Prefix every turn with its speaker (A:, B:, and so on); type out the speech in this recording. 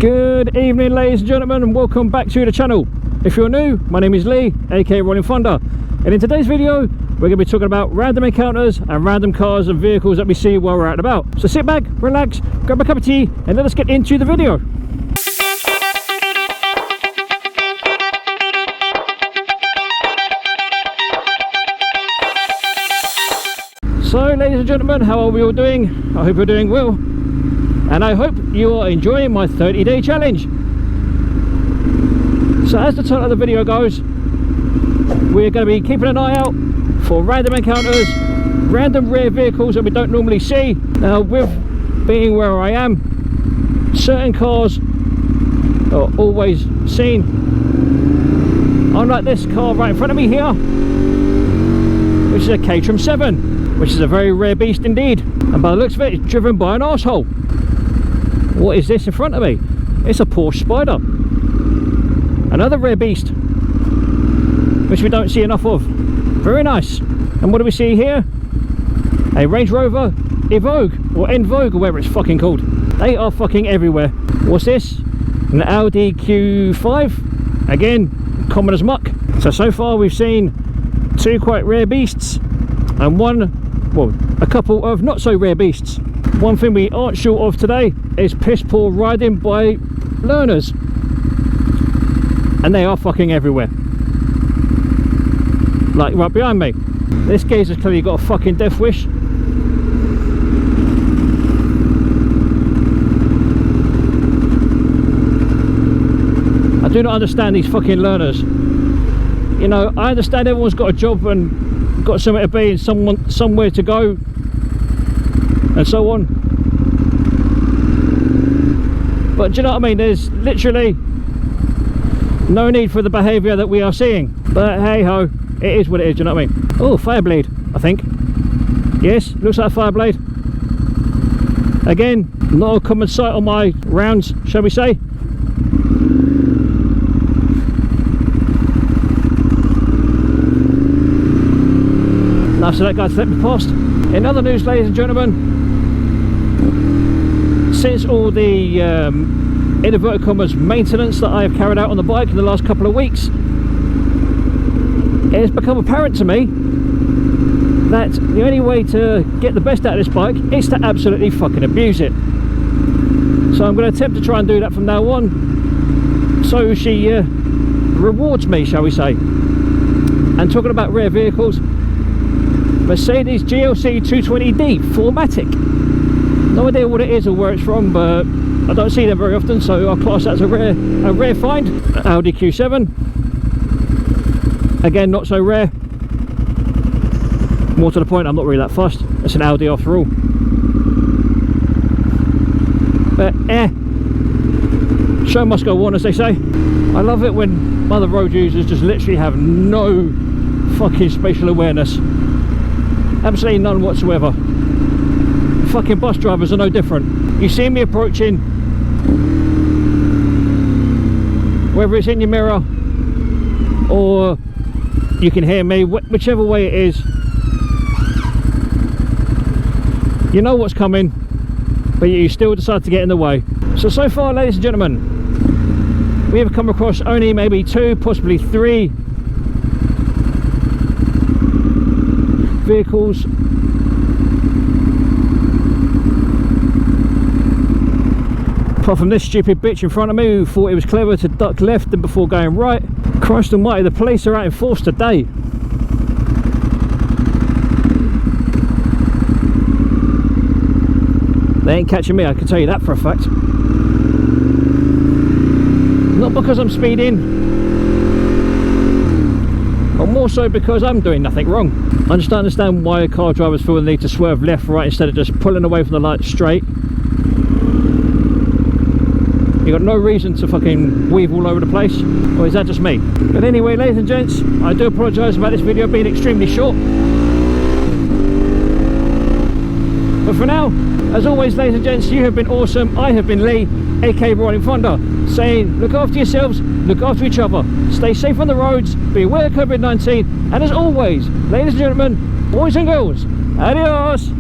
A: Good evening, ladies and gentlemen, and welcome back to the channel. If you're new, my name is Lee, aka Rollin Thunder, and in today's video we're going to be talking about random encounters and random cars and vehicles that we see while we're out and about. So sit back, relax, grab a cup of tea, and let us get into the video. So ladies and gentlemen, how are we all doing? I hope you're doing well, and I hope you are enjoying my 30-day challenge. So as the title of the video goes, we're going to be keeping an eye out for random encounters, random rare vehicles that we don't normally see. Now, with being where I am, certain cars are always seen. Unlike this car right in front of me here, which is a Caterham 7, which is a very rare beast indeed, and by the looks of it, it's driven by an arsehole. What is this in front of me? It's a Porsche Spider, another rare beast which we don't see enough of. Very nice. And what do we see here? A Range Rover Evoque, or Envoque, or whatever it's fucking called. They are fucking everywhere. What's this? An Audi Q5, again common as muck. So far we've seen two quite rare beasts and a couple of not so rare beasts. One thing we aren't short of today is piss poor riding by learners, and they are fucking everywhere. Like right behind me, this geezer's clearly got a fucking death wish. I do not understand these fucking learners. You know, I understand everyone's got a job and got somewhere to be and somewhere to go and so on, but do you know what I mean? There's literally no need for the behaviour that we are seeing, but hey ho, it is what it is. Do you know what I mean? Oh, Fireblade, I think. Yes, looks like a Fireblade. Again, not a common sight on my rounds, shall we say. Nice of that guy to let me past. In other news, ladies and gentlemen, since all the in inverted commas maintenance that I have carried out on the bike in the last couple of weeks, it has become apparent to me that the only way to get the best out of this bike is to absolutely fucking abuse it. So I'm going to attempt to try and do that from now on, so she rewards me, shall we say. And talking about rare vehicles, Mercedes GLC 220D 4MATIC. No idea what it is or where it's from, but I don't see them very often, so I'll class that as a rare find. Audi Q7, again not so rare. More to the point, I'm not really that fussed. It's an Audi after all. But show must go on, as they say. I love it when other road users just literally have no fucking spatial awareness. Absolutely none whatsoever. Fucking bus drivers are no different. You see me approaching, whether it's in your mirror or you can hear me, whichever way it is, you know what's coming, but you still decide to get in the way. So far, ladies and gentlemen, we have come across only maybe 2, possibly 3 vehicles apart from this stupid bitch in front of me who thought it was clever to duck left and before going right. Christ almighty, the police are out in force today. They ain't catching me, I can tell you that for a fact. Not because I'm speeding, but more so because I'm doing nothing wrong. I just don't understand why car drivers feel the need to swerve left, right, instead of just pulling away from the light straight. You've got no reason to fucking weave all over the place, or is that just me? But anyway, ladies and gents, I do apologise about this video being extremely short. But for now, as always, ladies and gents, you have been awesome. I have been Lee, aka Rollin Thunder, saying look after yourselves, look after each other, stay safe on the roads, be aware of COVID-19, and as always, ladies and gentlemen, boys and girls, adios!